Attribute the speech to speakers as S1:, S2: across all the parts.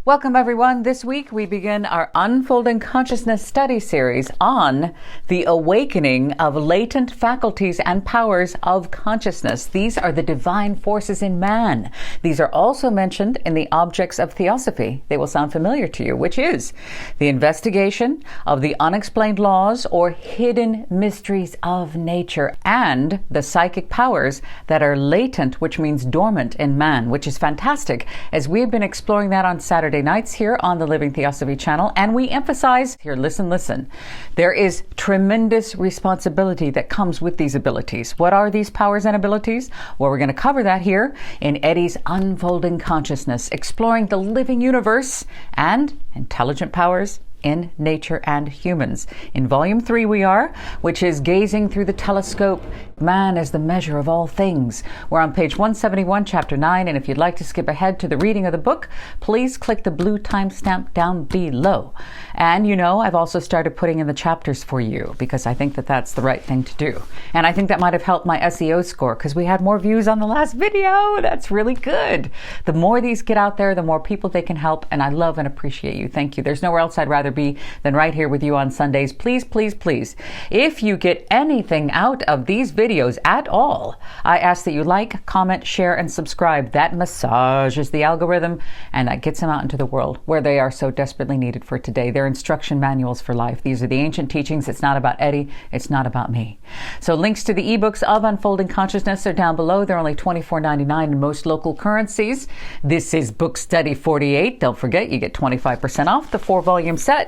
S1: Welcome everyone. This week we begin our Unfolding Consciousness study series on the awakening of latent faculties and powers of consciousness. These are the divine forces in man. These are also mentioned in the objects of Theosophy. They will sound familiar to you, which is the investigation of the unexplained laws or hidden mysteries of nature, and the psychic powers that are latent, which means dormant in man, which is fantastic, as we've been exploring that on Saturday nights here on the Living Theosophy channel. And we emphasize here, listen, there is tremendous responsibility that comes with these abilities. What are these powers and abilities? Well, we're going to cover that here in Eddie's Unfolding Consciousness, exploring the living universe and intelligent powers in nature and humans. In volume 3 we are, which is Gazing Through the Telescope, Man as the Measure of All Things. We're on page 171, chapter 9, and if you'd like to skip ahead to the reading of the book, please click the blue timestamp down below. And you know, I've also started putting in the chapters for you because I think that that's the right thing to do. And I think that might have helped my SEO score because we had more views on the last video. That's really good. The more these get out there, the more people they can help, and I love and appreciate you. Thank you. There's nowhere else I'd rather be than right here with you on Sundays. Please, please, please, if you get anything out of these videos at all, I ask that you like, comment, share, and subscribe. That massages the algorithm and that gets them out into the world where they are so desperately needed for today. They're instruction manuals for life. These are the ancient teachings. It's not about Eddie. It's not about me. So links to the ebooks of Unfolding Consciousness are down below. They're only $24.99 in most local currencies. This is Book Study 48. Don't forget, you get 25% off the 4-volume set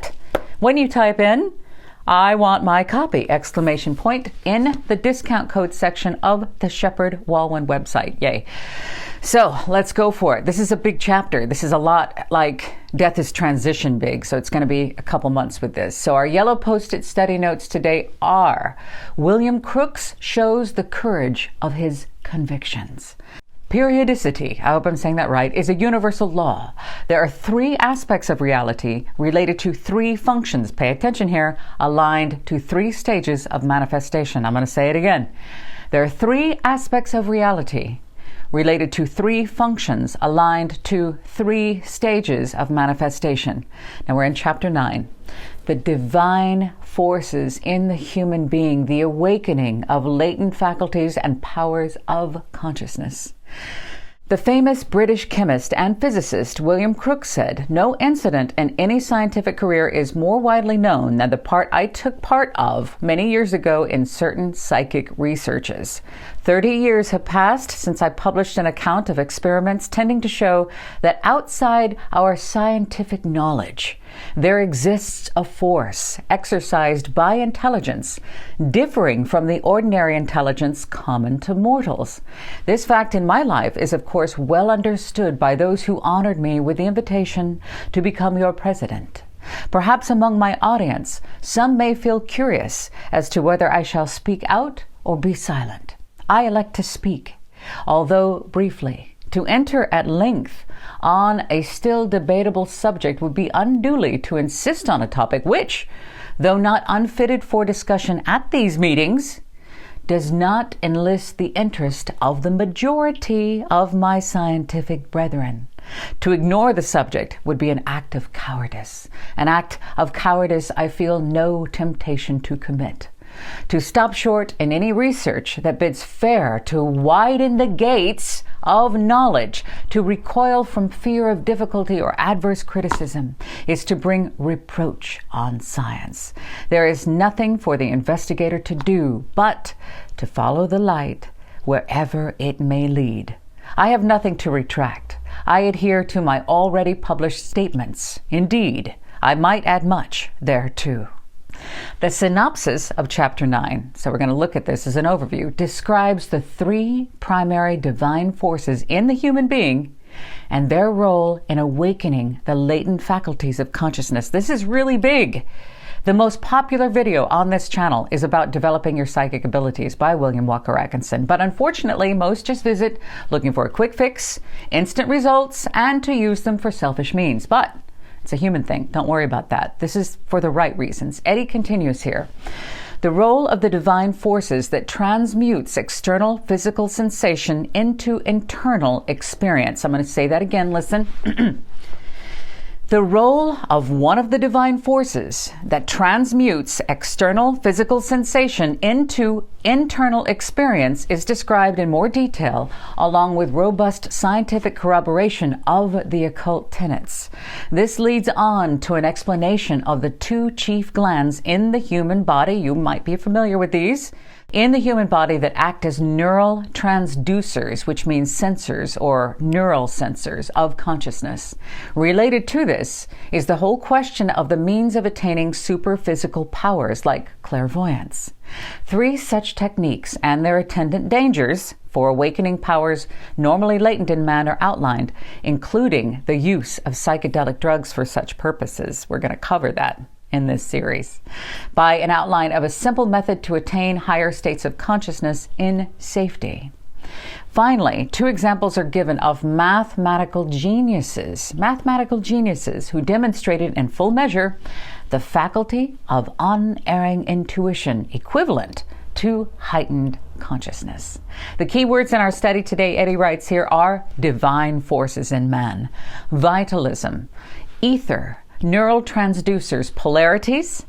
S1: when you type in "I want my copy!" exclamation point in the discount code section of the Shepherd Walwyn website. Yay. So let's go for it. This is a big chapter. This is a lot like Death is Transition big, so it's going to be a couple months with this. So our yellow post-it study notes today are: William Crookes shows the courage of his convictions. Periodicity, I hope I'm saying that right, is a universal law. There are 3 aspects of reality related to 3 functions. Pay attention here, aligned to 3 stages of manifestation. I'm going to say it again. There are 3 aspects of reality related to 3 functions aligned to 3 stages of manifestation. Now we're in chapter 9. The divine forces in the human being, the awakening of latent faculties and powers of consciousness. The famous British chemist and physicist William Crookes said, "No incident in any scientific career is more widely known than the part I took part of many years ago in certain psychic researches. 30 years have passed since I published an account of experiments tending to show that outside our scientific knowledge, there exists a force exercised by intelligence differing from the ordinary intelligence common to mortals. This fact in my life is of course well understood by those who honored me with the invitation to become your president. Perhaps among my audience, some may feel curious as to whether I shall speak out or be silent. I elect to speak, although briefly. To enter at length on a still debatable subject would be unduly to insist on a topic which, though not unfitted for discussion at these meetings, does not enlist the interest of the majority of my scientific brethren. To ignore the subject would be an act of cowardice, an act of cowardice I feel no temptation to commit. To stop short in any research that bids fair to widen the gates of knowledge, to recoil from fear of difficulty or adverse criticism, is to bring reproach on science. There is nothing for the investigator to do but to follow the light wherever it may lead. I have nothing to retract. I adhere to my already published statements. Indeed, I might add much thereto. The synopsis of chapter 9, so we're going to look at this as an overview, describes the 3 primary divine forces in the human being and their role in awakening the latent faculties of consciousness. This is really big. The most popular video on this channel is about developing your psychic abilities by William Walker Atkinson, but unfortunately most just visit looking for a quick fix, instant results, and to use them for selfish means. But it's a human thing. Don't worry about that. This is for the right reasons. Eddie continues here. The role of the divine forces that transmutes external physical sensation into internal experience. I'm going to say that again. Listen. The role of one of the divine forces that transmutes external physical sensation into internal experience is described in more detail, along with robust scientific corroboration of the occult tenets. This leads on to an explanation of the two chief glands in the human body. You might be familiar with these. In the human body that act as neural transducers, which means sensors or neural sensors of consciousness. Related to this is the whole question of the means of attaining superphysical powers like clairvoyance. 3 such techniques and their attendant dangers for awakening powers normally latent in man are outlined, including the use of psychedelic drugs for such purposes. We're going to cover that in this series, by an outline of a simple method to attain higher states of consciousness in safety. Finally, 2 examples are given of mathematical geniuses who demonstrated in full measure the faculty of unerring intuition, equivalent to heightened consciousness. The key words in our study today, Eddie writes here, are divine forces in man, vitalism, ether, neural transducers, polarities,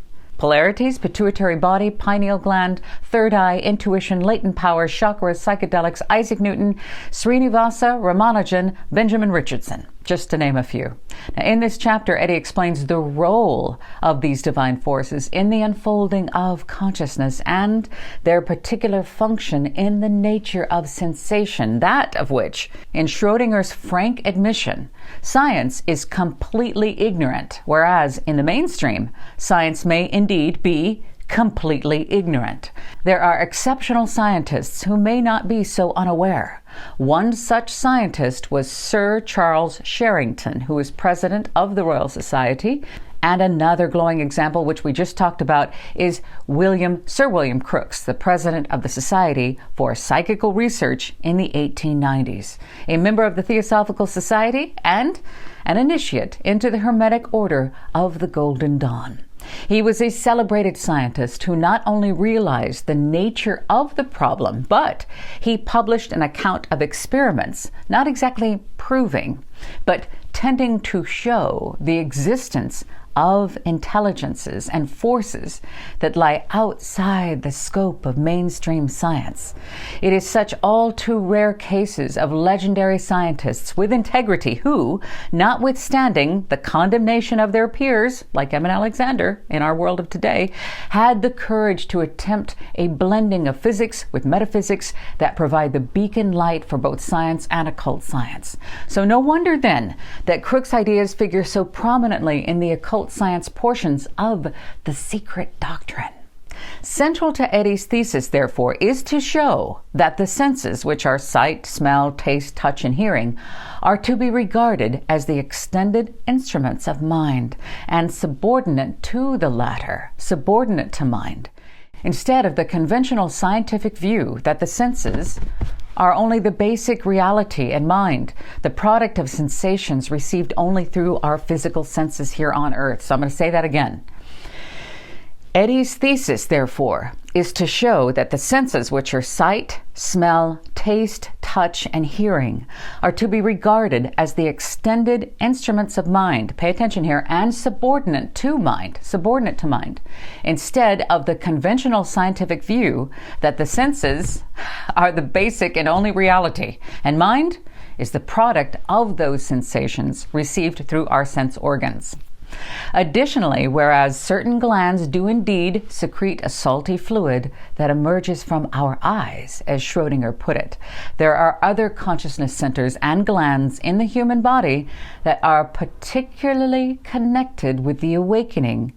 S1: pituitary body, pineal gland, third eye, intuition, latent power, chakras, psychedelics, Isaac Newton, Srinivasa Ramanujan, Benjamin Richardson, just to name a few. Now, in this chapter, Eddie explains the role of these divine forces in the unfolding of consciousness and their particular function in the nature of sensation, that of which, in Schrodinger's frank admission, science is completely ignorant, whereas in the mainstream, science may indeed be completely ignorant. There are exceptional scientists who may not be so unaware. One such scientist was Sir Charles Sherrington, who was president of the Royal Society. And another glowing example, which we just talked about, is Sir William Crookes, the president of the Society for Psychical Research in the 1890s, a member of the Theosophical Society and an initiate into the Hermetic Order of the Golden Dawn. He was a celebrated scientist who not only realized the nature of the problem, but he published an account of experiments, not exactly proving, but tending to show the existence of intelligences and forces that lie outside the scope of mainstream science. It is such all too rare cases of legendary scientists with integrity who, notwithstanding the condemnation of their peers, like Emin Alexander in our world of today, had the courage to attempt a blending of physics with metaphysics that provide the beacon light for both science and occult science. So no wonder then that Crookes' ideas figure so prominently in the occult science portions of the secret doctrine. Central to Eddie's thesis, therefore, is to show that the senses, which are sight, smell, taste, touch, and hearing, are to be regarded as the extended instruments of mind and subordinate to the latter, subordinate to mind, instead of the conventional scientific view that the senses are only the basic reality and mind, the product of sensations received only through our physical senses here on earth. So I'm going to say that again. Eddie's thesis, therefore, is to show that the senses, which are sight, smell, taste, touch, and hearing, are to be regarded as the extended instruments of mind, pay attention here, and subordinate to mind, instead of the conventional scientific view that the senses are the basic and only reality, and mind is the product of those sensations received through our sense organs. Additionally, whereas certain glands do indeed secrete a salty fluid that emerges from our eyes, as Schrodinger put it, there are other consciousness centers and glands in the human body that are particularly connected with the awakening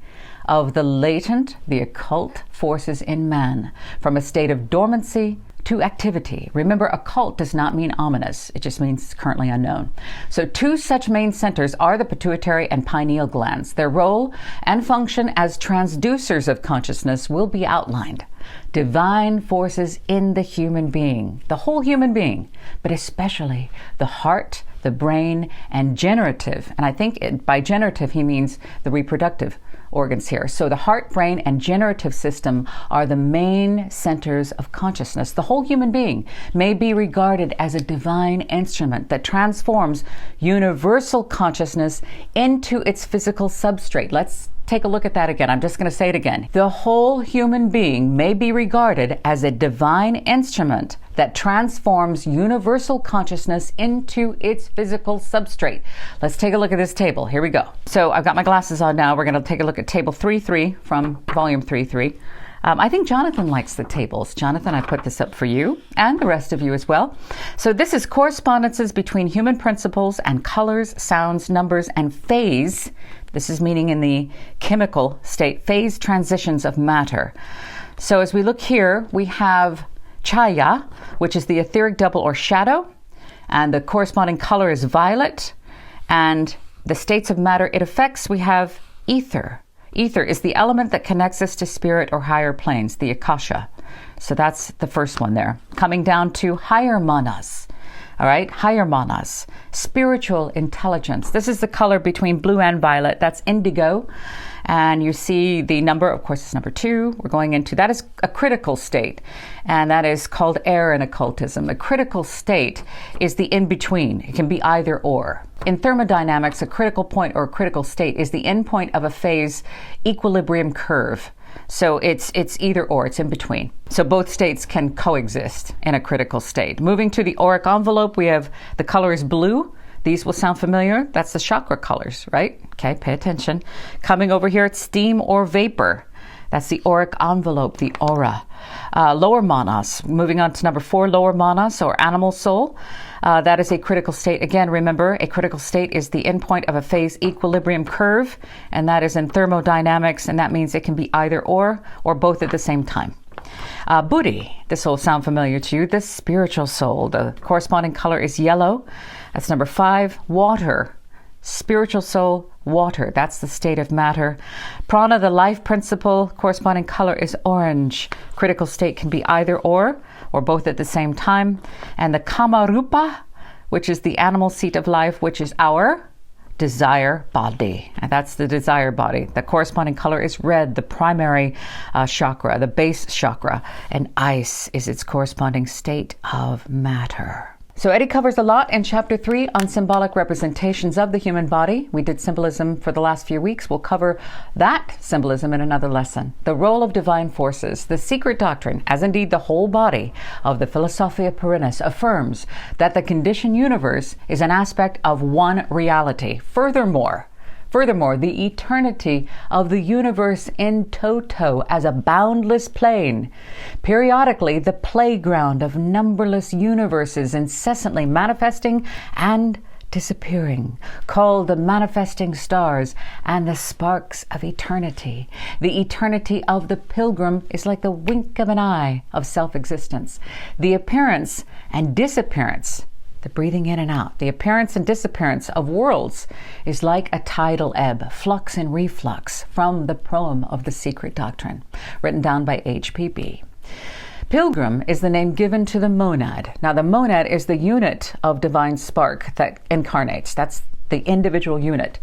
S1: of the latent, the occult forces in man, from a state of dormancy to activity. Remember, occult does not mean ominous. It just means currently unknown. So 2 such main centers are the pituitary and pineal glands. Their role and function as transducers of consciousness will be outlined. Divine forces in the human being, the whole human being, but especially the heart, the brain, and generative. And I think by generative he means the reproductive organs here. So the heart, brain, and generative system are the main centers of consciousness. The whole human being may be regarded as a divine instrument that transforms universal consciousness into its physical substrate. Let's take a look at that again. I'm just going to say it again. The whole human being may be regarded as a divine instrument that transforms universal consciousness into its physical substrate. Let's take a look at this table. Here we go. So I've got my glasses on now. We're going to take a look at table 3.3 from volume 3.3. I think Jonathan likes the tables. Jonathan, I put this up for you and the rest of you as well. So this is correspondences between human principles and colors, sounds, numbers, and phase. This is meaning in the chemical state, phase transitions of matter. So as we look here, we have chaya, which is the etheric double or shadow, and the corresponding color is violet. And the states of matter it affects, we have ether. Ether is the element that connects us to spirit or higher planes, the akasha. So that's the first one there. Coming down to higher manas. All right, higher manas, spiritual intelligence. This is the color between blue and violet. That's indigo. And you see the number, of course, is number 2. We're going into, that is a critical state. And that is called air in occultism. A critical state is the in-between. It can be either or. In thermodynamics, a critical point or a critical state is the endpoint of a phase equilibrium curve. So it's either or, it's in between. So both states can coexist in a critical state. Moving to the auric envelope, we have the color is blue. These will sound familiar. That's the chakra colors, right? Okay, pay attention. Coming over here, it's steam or vapor. That's the auric envelope, the aura. Lower manas, moving on to number 4, lower manas or animal soul. That is a critical state. Again, remember, a critical state is the endpoint of a phase equilibrium curve, and that is in thermodynamics, and that means it can be either or both at the same time. Buddhi, this will sound familiar to you, the spiritual soul. The corresponding color is yellow. That's number 5. Water, spiritual soul, water. That's the state of matter. Prana, the life principle, corresponding color is orange. Critical state can be either or both at the same time. And the Kamarupa, which is the animal seat of life, which is our desire body. And that's the desire body. The corresponding color is red, the primary chakra, the base chakra. And ice is its corresponding state of matter. So Eddie covers a lot in Chapter 3 on symbolic representations of the human body. We did symbolism for the last few weeks. We'll cover that symbolism in another lesson. The role of divine forces. The secret doctrine, as indeed the whole body of the Philosophia Perennis, affirms that the conditioned universe is an aspect of one reality. Furthermore, the eternity of the universe in toto as a boundless plane, periodically the playground of numberless universes incessantly manifesting and disappearing, called the manifesting stars and the sparks of eternity. The eternity of the pilgrim is like the wink of an eye of self-existence. The appearance and disappearance, the breathing in and out, the appearance and disappearance of worlds is like a tidal ebb, flux and reflux, from the poem of the Secret Doctrine, written down by H.P.B. Pilgrim is the name given to the monad. Now, the monad is the unit of divine spark that incarnates. That's the individual unit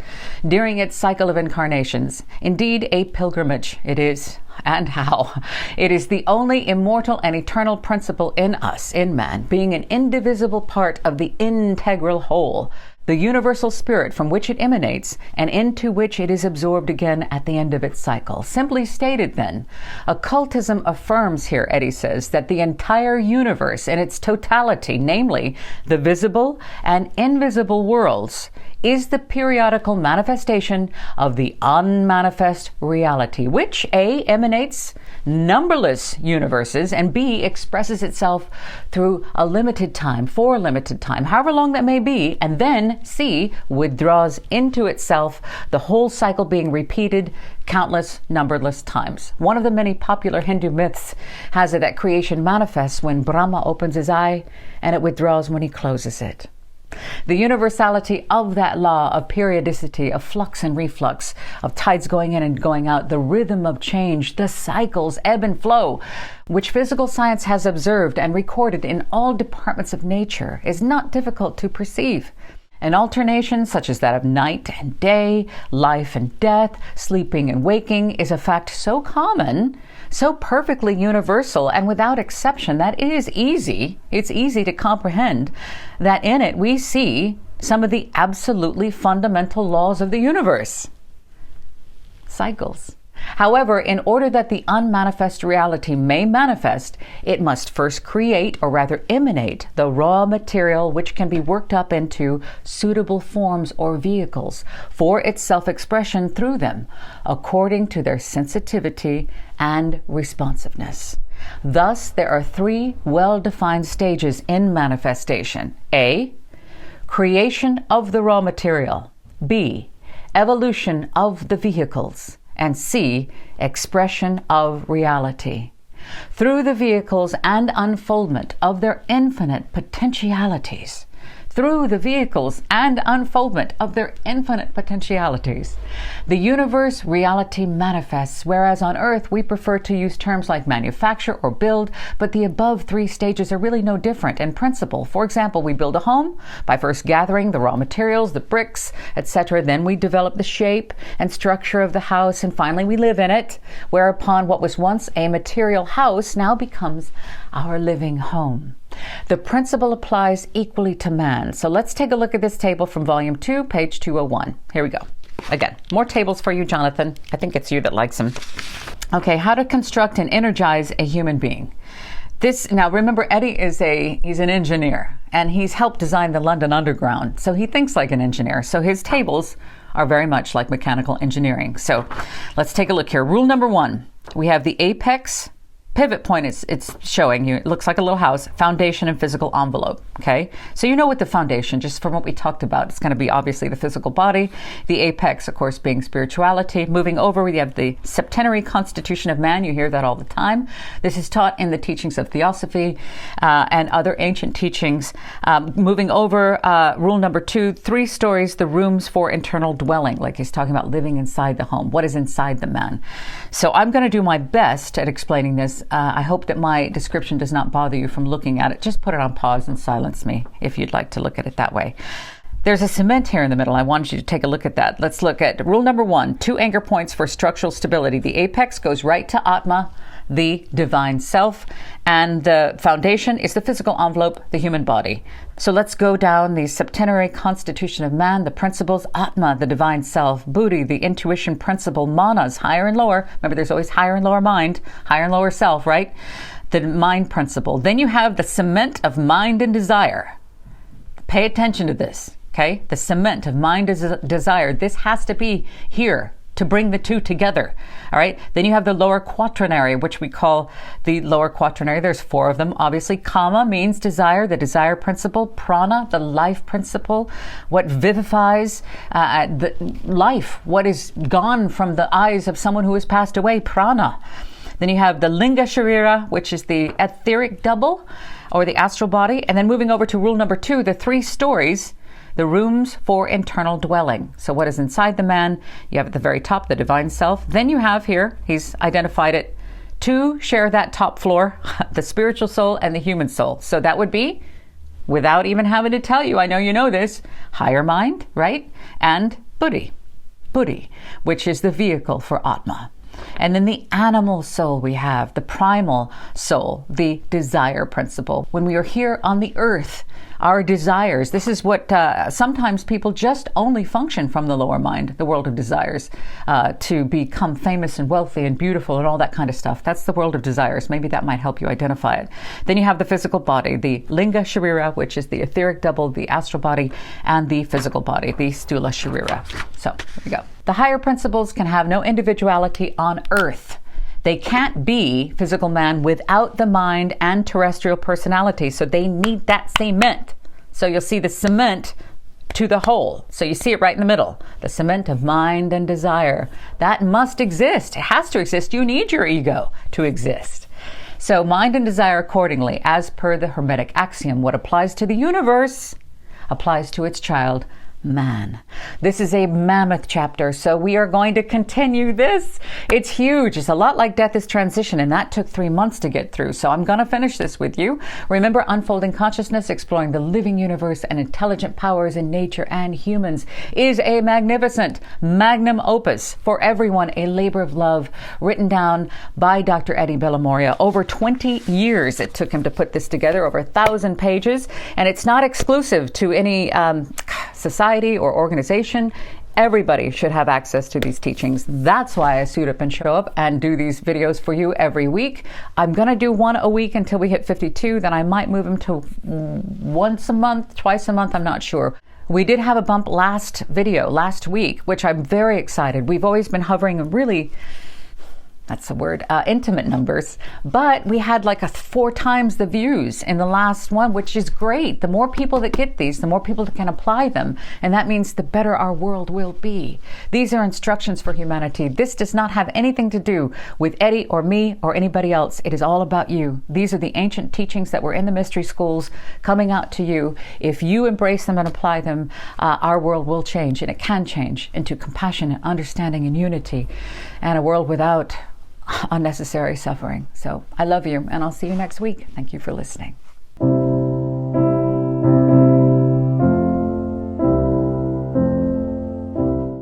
S1: during its cycle of incarnations. Indeed, a pilgrimage it is. And how? It is the only immortal and eternal principle in us, in man, being an indivisible part of the integral whole, the universal spirit from which it emanates and into which it is absorbed again at the end of its cycle. Simply stated then, occultism affirms here, Eddie says, that the entire universe in its totality, namely the visible and invisible worlds, is the periodical manifestation of the unmanifest reality, which A, emanates numberless universes, and B, expresses itself through a limited time, for a limited time, however long that may be, and then C, withdraws into itself, the whole cycle being repeated countless, numberless times. One of the many popular Hindu myths has it that creation manifests when Brahma opens his eye and it withdraws when he closes it. The universality of that law of periodicity, of flux and reflux, of tides going in and going out, the rhythm of change, the cycles, ebb and flow, which physical science has observed and recorded in all departments of nature, is not difficult to perceive. An alternation such as that of night and day, life and death, sleeping and waking is a fact so common, so perfectly universal, and without exception that it is easy, it's easy to comprehend that in it we see some of the absolutely fundamental laws of the universe. Cycles. However, in order that the unmanifest reality may manifest, it must first create, or rather emanate, the raw material which can be worked up into suitable forms or vehicles for its self-expression through them, according to their sensitivity and responsiveness. Thus, there are three well-defined stages in manifestation. A, creation of the raw material. B, evolution of the vehicles. And C, expression of reality. Through the vehicles and unfoldment of their infinite potentialities. Through the vehicles and unfoldment of their infinite potentialities, the universe reality manifests, whereas on Earth we prefer to use terms like manufacture or build, but the above three stages are really no different in principle. For example, we build a home by first gathering the raw materials, the bricks, etc. Then we develop the shape and structure of the house, and finally we live in it, whereupon what was once a material house now becomes our living home. The principle applies equally to man. So let's take a look at this table from Volume 2, page 201. Here we go. Again, more tables for you, Jonathan. I think it's you that likes them. Okay, how to construct and energize a human being. Now remember, Eddie he's an engineer, and he's helped design the London Underground. So he thinks like an engineer. So his tables are very much like mechanical engineering. So let's take a look here. Rule number 1, we have the apex pivot point. It's showing you, it looks like a little house, foundation and physical envelope. Okay, so you know what the foundation, just from what we talked about, it's going to be obviously the physical body, the apex of course being spirituality. Moving over, we have the septenary constitution of man. You hear that all the time. This is taught in the teachings of Theosophy and other ancient teachings. Moving over, rule number 2, 3 stories, the rooms for internal dwelling, like he's talking about living inside the home. What is inside the man? So I'm going to do my best at explaining this. I hope that my description does not bother you from looking at it. Just put it on pause and silence me if you'd like to look at it that way. There's a cement here in the middle. I wanted you to take a look at that. Let's look at rule number 1, 2 anchor points for structural stability. The apex goes right to Atma, the divine self, and the foundation is the physical envelope, the human body. So let's go down the septenary constitution of man, the principles: Atma, the divine self; Buddhi, the intuition principle; Manas, higher and lower. Remember, there's always higher and lower mind, higher and lower self, right? The mind principle. Then you have the cement of mind and desire. Pay attention to this, okay? The cement of mind and desire. This has to be here to bring the two together. All right. Then you have the lower quaternary, which we call the lower quaternary. There's 4 of them. Obviously, kama means desire, the desire principle; prana, the life principle, what vivifies the life, what is gone from the eyes of someone who has passed away, prana. Then you have the linga sharira, which is the etheric double or the astral body. And then moving over to rule number 2, the 3 stories, the rooms for internal dwelling. So what is inside the man? You have at the very top the divine self. Then you have here, he's identified it, 2 share that top floor, the spiritual soul and the human soul. So that would be, without even having to tell you, I know you know this, higher mind, right? And Buddhi, which is the vehicle for Atma. And then the animal soul we have, the primal soul, the desire principle. When we are here on the earth, our desires, this is what sometimes people just only function from the lower mind, the world of desires, to become famous and wealthy and beautiful and all that kind of stuff. That's the world of desires. Maybe that might help you identify it. Then you have the physical body, the linga sharira, which is the etheric double, the astral body, and the physical body, the stula sharira. So there we go. The higher principles can have no individuality on earth. They can't be physical man without the mind and terrestrial personality. So they need that cement. So you'll see the cement to the whole. So you see it right in the middle. The cement of mind and desire. That must exist. It has to exist. You need your ego to exist. So mind and desire accordingly, as per the Hermetic axiom, what applies to the universe applies to its child, man. This is a mammoth chapter, so we are going to continue this. It's huge. It's a lot like Death is Transition, and that took 3 months to get through, so I'm going to finish this with you. Remember, Unfolding Consciousness, Exploring the Living Universe and Intelligent Powers in Nature and Humans is a magnificent magnum opus for everyone, a labor of love, written down by Dr. Eddie Bellamoria. Over 20 years it took him to put this together, over 1,000 pages, and it's not exclusive to any society or organization. Everybody should have access to these teachings. That's why I suit up and show up and do these videos for you every week. I'm going to do one a week until we hit 52. Then I might move them to once a month, twice a month. I'm not sure. We did have a bump last week, which I'm very excited. We've always been hovering really, that's the word, intimate numbers, but we had like 4 times the views in the last one, which is great. The more people that get these, the more people that can apply them, and that means the better our world will be. These are instructions for humanity. This does not have anything to do with Eddie or me or anybody else. It is all about you. These are the ancient teachings that were in the mystery schools coming out to you. If you embrace them and apply them, our world will change, and it can change into compassion and understanding and unity, and a world without unnecessary suffering. So I love you, and I'll see you next week. Thank you for listening.